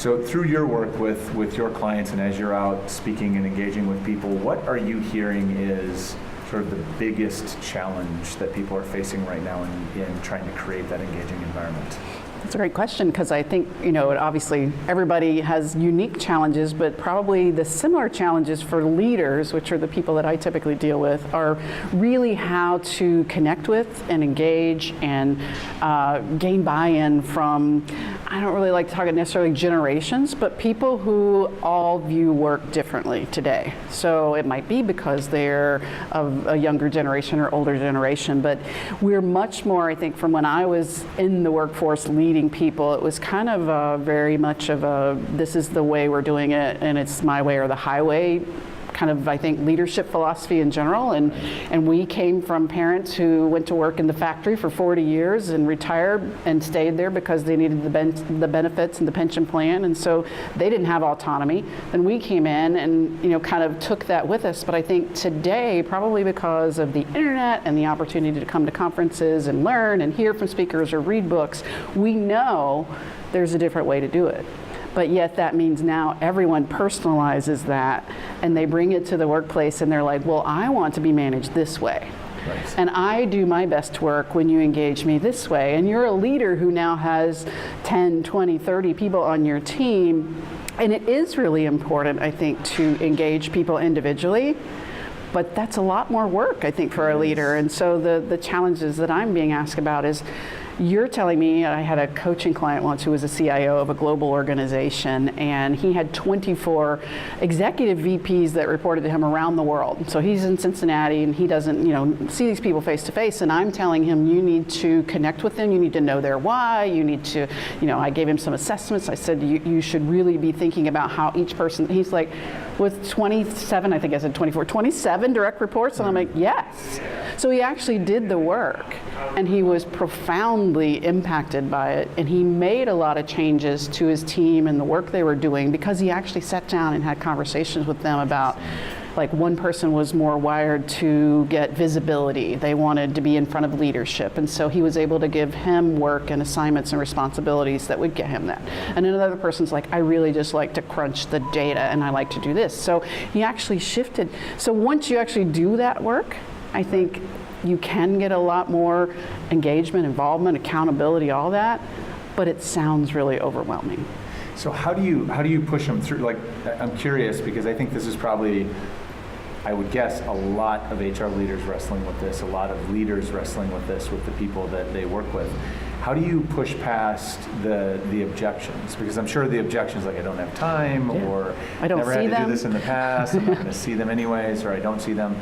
So through your work with your clients and as you're out speaking and engaging with people, what are you hearing is sort of the biggest challenge that people are facing right now in trying to create that engaging environment? That's a great question, because I think, obviously everybody has unique challenges, but probably the similar challenges for leaders, which are the people that I typically deal with, are really how to connect with and engage and gain buy-in from, I don't really like to talk necessarily generations, but people who all view work differently today. So it might be because they're of a younger generation or older generation, but we're much more, I think, from when I was in the workforce leading people, it was kind of very much of a, this is the way we're doing it and it's my way or the highway kind of, I think, leadership philosophy in general. And we came from parents who went to work in the factory for 40 years and retired and stayed there because they needed the benefits and the pension plan, and so they didn't have autonomy. Then we came in and kind of took that with us. But I think today, probably because of the internet and the opportunity to come to conferences and learn and hear from speakers or read books, we know there's a different way to do it. But yet that means now everyone personalizes that and they bring it to the workplace and they're like, well, I want to be managed this way. Right. And I do my best work when you engage me this way. And you're a leader who now has 10, 20, 30 people on your team. And it is really important, I think, to engage people individually. But that's a lot more work, I think, for a leader. And so the challenges that I'm being asked about is, you're telling me, I had a coaching client once who was a CIO of a global organization, and he had 24 executive VPs that reported to him around the world. So he's in Cincinnati and he doesn't, see these people face to face, and I'm telling him, you need to connect with them, you need to know their why, you need to, I gave him some assessments. I said, you should really be thinking about how each person, he's like, with 27, I think I said 24, 27 direct reports, and I'm like, yes. So he actually did the work, and he was profoundly impacted by it, and he made a lot of changes to his team and the work they were doing because he actually sat down and had conversations with them about, like, one person was more wired to get visibility. They wanted to be in front of leadership, and so he was able to give him work and assignments and responsibilities that would get him that. And another person's like, I really just like to crunch the data and I like to do this. So he actually shifted. So once you actually do that work, I think you can get a lot more engagement, involvement, accountability, all that, but it sounds really overwhelming. So how do you push them through? Like, I'm curious, because I think this is probably, I would guess, a lot of HR leaders wrestling with this, a lot of leaders wrestling with this with the people that they work with. How do you push past the objections? Because I'm sure the objections, like, I don't have time, or I don't never see had to them. do this in the past, I'm not going to see them anyways, or I don't see them.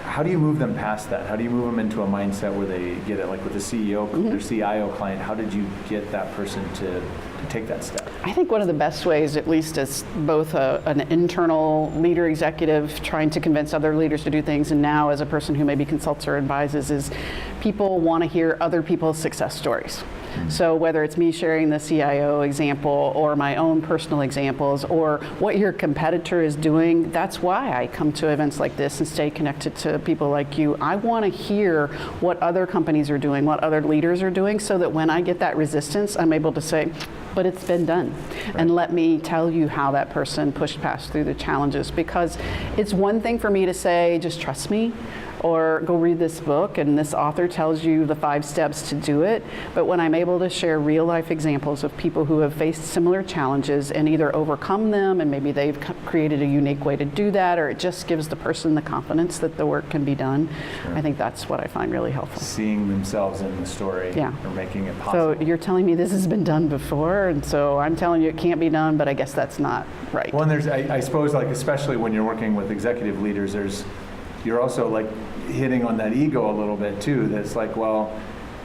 How do you move them past that? How do you move them into a mindset where they get it? Like with the CEO, their CIO client, how did you get that person to take that step? I think one of the best ways, at least as both an internal leader executive trying to convince other leaders to do things, and now as a person who maybe consults or advises, is people want to hear other people's success stories. So whether it's me sharing the CIO example or my own personal examples or what your competitor is doing, that's why I come to events like this and stay connected to people like you. I want to hear what other companies are doing, what other leaders are doing, so that when I get that resistance, I'm able to say, but it's been done. Right. And let me tell you how that person pushed past through the challenges. Because it's one thing for me to say, just trust me, or go read this book and this author tells you the 5 steps to do it. But when I'm able to share real life examples of people who have faced similar challenges and either overcome them, and maybe they've created a unique way to do that, or it just gives the person the confidence that the work can be done, sure. I think that's what I find really helpful. Seeing themselves in the story, yeah. Or making it possible. So you're telling me this has been done before, and so I'm telling you it can't be done, but I guess that's not right. Well, and there's, I suppose, like, especially when you're working with executive leaders, you're also, like, hitting on that ego a little bit too. That's like, well,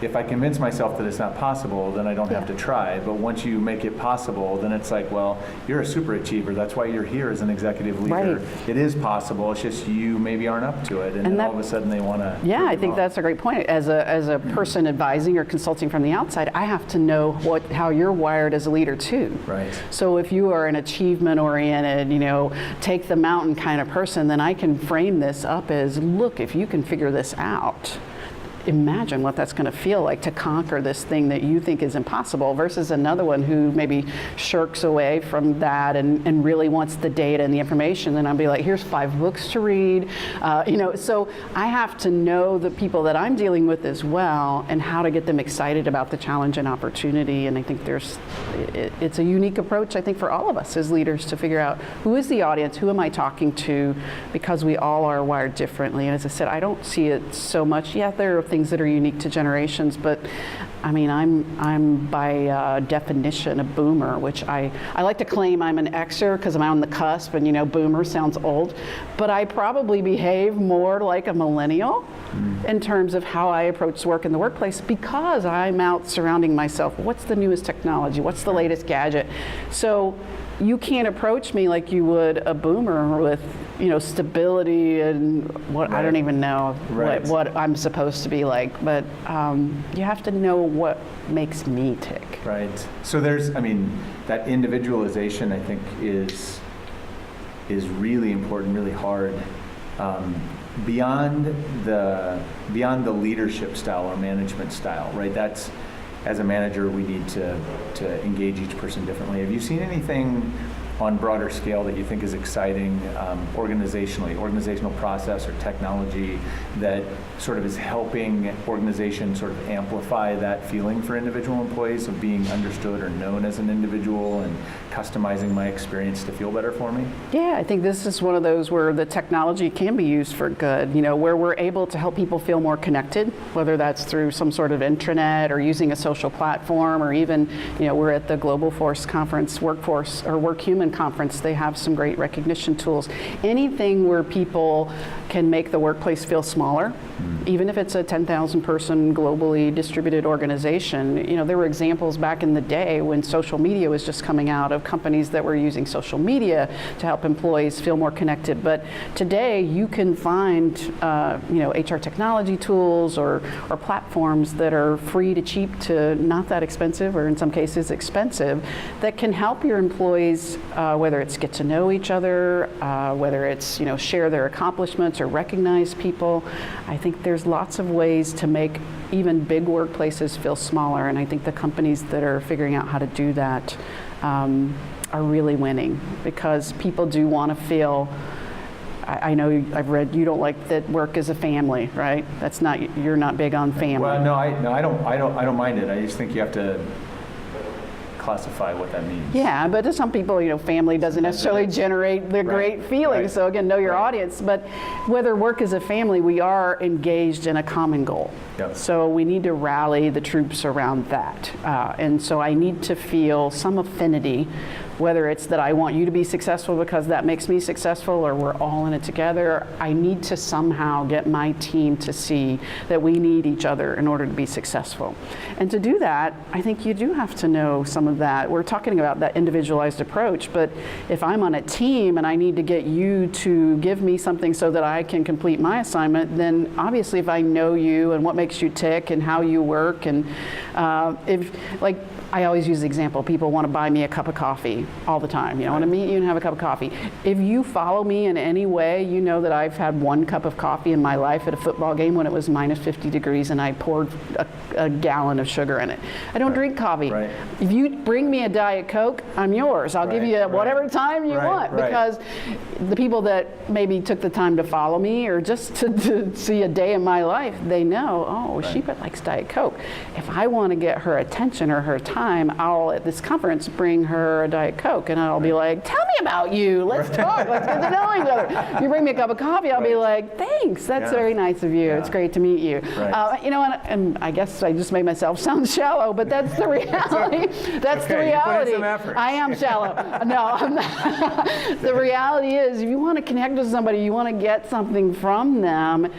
if I convince myself that it's not possible, then I don't have to try. But once you make it possible, then it's like, well, you're a super achiever. That's why you're here as an executive leader. Right. It is possible. It's just you maybe aren't up to it, and then all of a sudden they want to. Yeah, I think that's a great point. As a person advising or consulting from the outside, I have to know how you're wired as a leader too. Right. So if you are an achievement-oriented, take the mountain kind of person, then I can frame this up as, look, if you can figure this out, imagine what that's going to feel like to conquer this thing that you think is impossible versus another one who maybe shirks away from that and really wants the data and the information. Then I'll be like, here's 5 books to read. So I have to know the people that I'm dealing with as well and how to get them excited about the challenge and opportunity. And I think it's a unique approach, I think, for all of us as leaders to figure out who is the audience, who am I talking to, because we all are wired differently. And as I said, I don't see it so much. Yeah, there are things that are unique to generations, but I mean, I'm by definition a boomer, which I like to claim I'm an Xer because I'm on the cusp, and boomer sounds old, but I probably behave more like a millennial in terms of how I approach work in the workplace because I'm out surrounding myself. What's the newest technology? What's the latest gadget? So you can't approach me like you would a boomer with stability and what I don't even know what I'm supposed to be like, but you have to know what makes me tick. Right. So that individualization, I think, is really important, really hard. Beyond the leadership style or management style, right? That's, as a manager, we need to engage each person differently. Have you seen anything on broader scale that you think is exciting organizational process or technology that sort of is helping organizations sort of amplify that feeling for individual employees of being understood or known as an individual and customizing my experience to feel better for me? Yeah, I think this is one of those where the technology can be used for good, where we're able to help people feel more connected, whether that's through some sort of intranet or using a social platform, or even, we're at the Global Force Conference, Workforce or Work Human Conference. They have some great recognition tools. Anything where people can make the workplace feel smaller, even if it's a 10,000 person globally distributed organization. There were examples back in the day when social media was just coming out of companies that were using social media to help employees feel more connected. But today you can find HR technology tools or platforms that are free to cheap to not that expensive, or in some cases expensive, that can help your employees, whether it's get to know each other, whether it's share their accomplishments or recognize people. I think there's lots of ways to make even big workplaces feel smaller, and I think the companies that are figuring out how to do that are really winning, because people do want to feel. I know I've read you don't like that work is a family, right? You're not big on family. Well, no, I don't mind it. I just think you have to classify what that means. Yeah, but to some people, family doesn't necessarily generate the great feelings. So again, know your audience. But whether work is a family, we are engaged in a common goal. Yep. So we need to rally the troops around that. And so I need to feel some affinity, whether it's that I want you to be successful because that makes me successful, or we're all in it together. I need to somehow get my team to see that we need each other in order to be successful. And to do that, I think you do have to know some of that. We're talking about that individualized approach, but if I'm on a team and I need to get you to give me something so that I can complete my assignment, then obviously if I know you and what makes you tick and how you work, and I always use the example, people want to buy me a cup of coffee all the time. I want to meet you and have a cup of coffee. If you follow me in any way, you know that I've had 1 cup of coffee in my life at a football game when it was minus 50 degrees and I poured a gallon of sugar in it. I don't drink coffee. Right. If you bring me a Diet Coke, I'm yours. I'll give you whatever time you want, because the people that maybe took the time to follow me or just to see a day in my life, they know, she likes Diet Coke. If I want to get her attention or her time, I'll, at this conference, bring her a Diet Coke, and I'll be like, tell me about you. Let's talk. Let's get to know each other. You bring me a cup of coffee, I'll be like, thanks. That's very nice of you. It's great to meet you. And I guess I just made myself sound shallow, but that's the reality. That's the reality. You put in some effort. I am shallow. No, I'm not. The reality is, if you want to connect with somebody, you want to get something from them,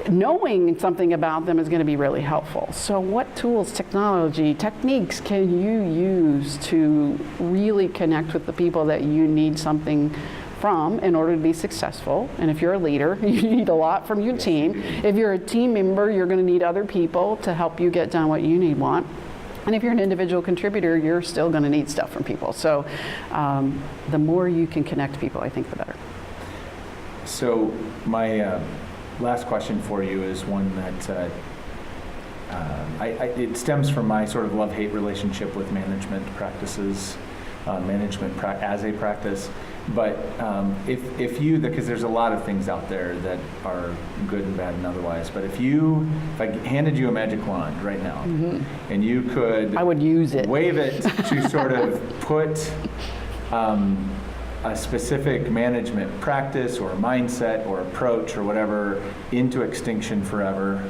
knowing something about them is going to be really helpful. So what tools, technology, techniques can you use to really connect with the people that you need something from in order to be successful? And if you're a leader, you need a lot from your team. If you're a team member, you're going to need other people to help you get done what you want. And if you're an individual contributor, you're still going to need stuff from people. So the more you can connect people, I think the better. So my last question for you is one that it stems from my sort of love-hate relationship with management practices, as a practice. But because there's a lot of things out there that are good and bad and otherwise, but if I handed you a magic wand right now, and you could, I would use it. Wave it to sort of put a specific management practice or mindset or approach or whatever into extinction forever,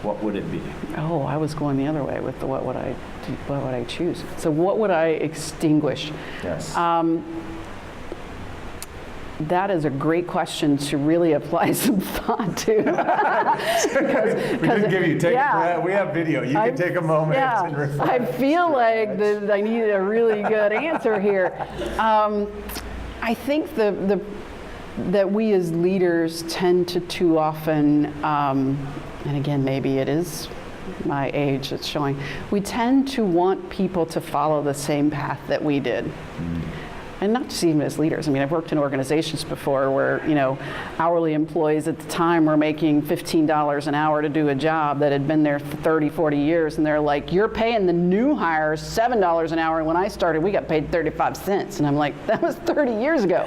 what would it be? Oh, I was going the other way with the what would I choose? So what would I extinguish? Yes. That is a great question to really apply some thought to. We didn't give you, we have video. You can take a moment and reflect. I feel like I need a really good answer here. I think that we as leaders tend to too often, and again, maybe it is my age that's showing, we tend to want people to follow the same path that we did. And not just even as leaders. I mean, I've worked in organizations before where, hourly employees at the time were making $15 an hour to do a job that had been there for 30, 40 years. And they're like, you're paying the new hires $7 an hour. And when I started, we got paid 35 cents. And I'm like, that was 30 years ago.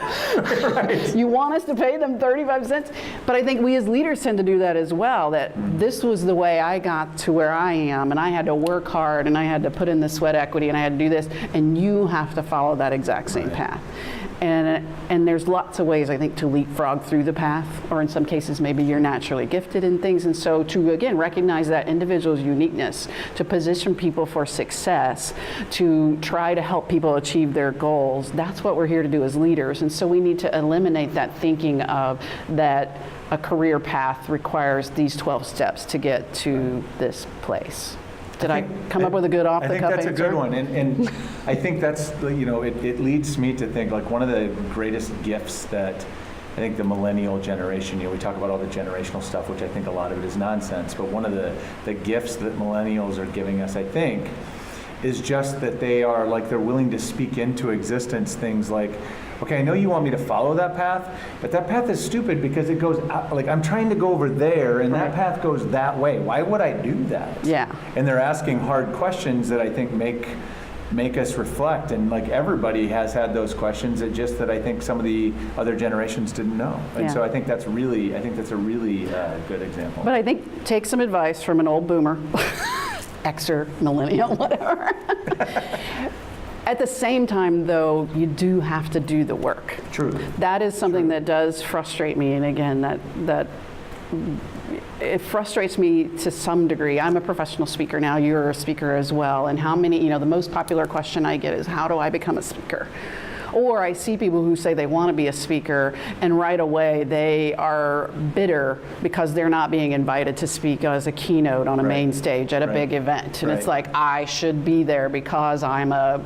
Right. You want us to pay them 35 cents? But I think we as leaders tend to do that as well, that this was the way I got to where I am. And I had to work hard and I had to put in the sweat equity and I had to do this. And you have to follow that exact same path. And there's lots of ways, I think, to leapfrog through the path, or in some cases maybe you're naturally gifted in things. And so to, again, recognize that individual's uniqueness, to position people for success, to try to help people achieve their goals, that's what we're here to do as leaders. And so we need to eliminate that thinking of that a career path requires these 12 steps to get to this place. Did I come up with a good off-the-cuff answer? I think that's a good one, and I think that's, it leads me to think like one of the greatest gifts that I think the millennial generation, we talk about all the generational stuff, which I think a lot of it is nonsense, but one of the gifts that millennials are giving us, I think, is just that they're willing to speak into existence things like, okay, I know you want me to follow that path, but that path is stupid because it goes out, I'm trying to go over there and that path goes that way. Why would I do that? Yeah. And they're asking hard questions that I think make us reflect, and everybody has had those questions. It's just that I think some of the other generations didn't know, and so I think that's a really good example. But I think take some advice from an old boomer, Xer, millennial, whatever. At the same time, though, you do have to do the work. True. That is something that does frustrate me, and again, that it frustrates me to some degree. I'm a professional speaker now. You're a speaker as well. And how many, the most popular question I get is, how do I become a speaker? Or I see people who say they want to be a speaker, and right away they are bitter because they're not being invited to speak as a keynote on a main stage at a big event. And it's like, I should be there because I'm a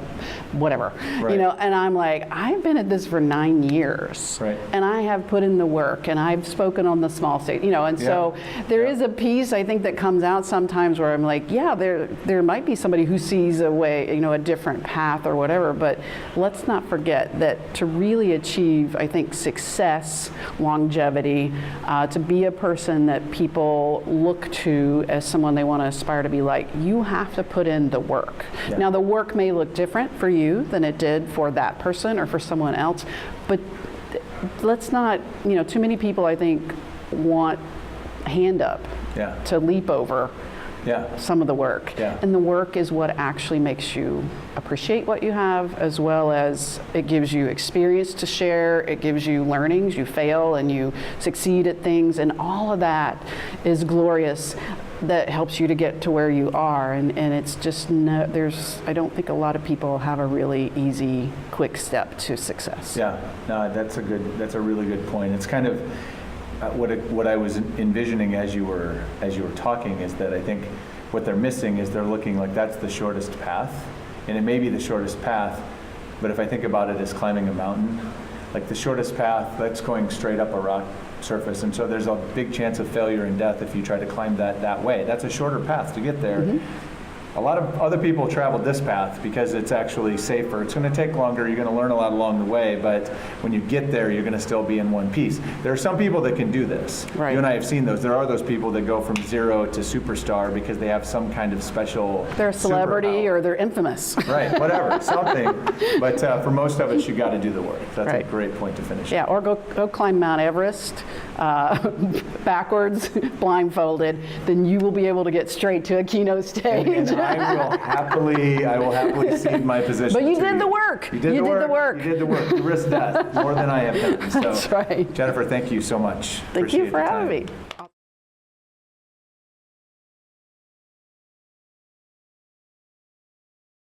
whatever. And I'm like, I've been at this for 9 years. And I have put in the work, and I've spoken on the small stage, and so there is a piece, I think, that comes out sometimes where I'm like, there might be somebody who sees a way, a different path or whatever, but let's not forget that to really achieve, I think, success, longevity, to be a person that people look to as someone they want to aspire to be like, you have to put in the work. Now, the work may look different for you than it did for that person or for someone else, but let's not, too many people, I think, want hand up to leap over some of the work. And the work is what actually makes you appreciate what you have, as well as it gives you experience to share, it gives you learnings, you fail and you succeed at things, and all of that is glorious. That helps you to get to where you are, and it's just I don't think a lot of people have a really easy, quick step to success. That's a really good point. It's kind of what I was envisioning as you were talking is that I think what they're missing is they're looking like that's the shortest path, and it may be the shortest path, but if I think about it as climbing a mountain, like the shortest path, that's going straight up a rock surface, and so there's a big chance of failure and death if you try to climb that way. That's a shorter path to get there. a lot of other people traveled this path because it's actually safer. It's going to take longer. You're going to learn a lot along the way, but when you get there, you're going to still be in one piece. There are some people that can do this. Right. You and I have seen those. There are those people that go from zero to superstar because they have some kind of special They're a celebrity superpower. or they're infamous. Right, whatever, something. But for most of us, you got to do the work. That's Right. a great point to finish. Yeah, or go climb Mount Everest backwards, blindfolded, then you will be able to get straight to a keynote stage. And I will happily cede my position. But you to did the work. You did the work. You did the work. You risked death more than I have done. So, That's right. Jennifer, thank you so much. Thank you Appreciate for the having time. me.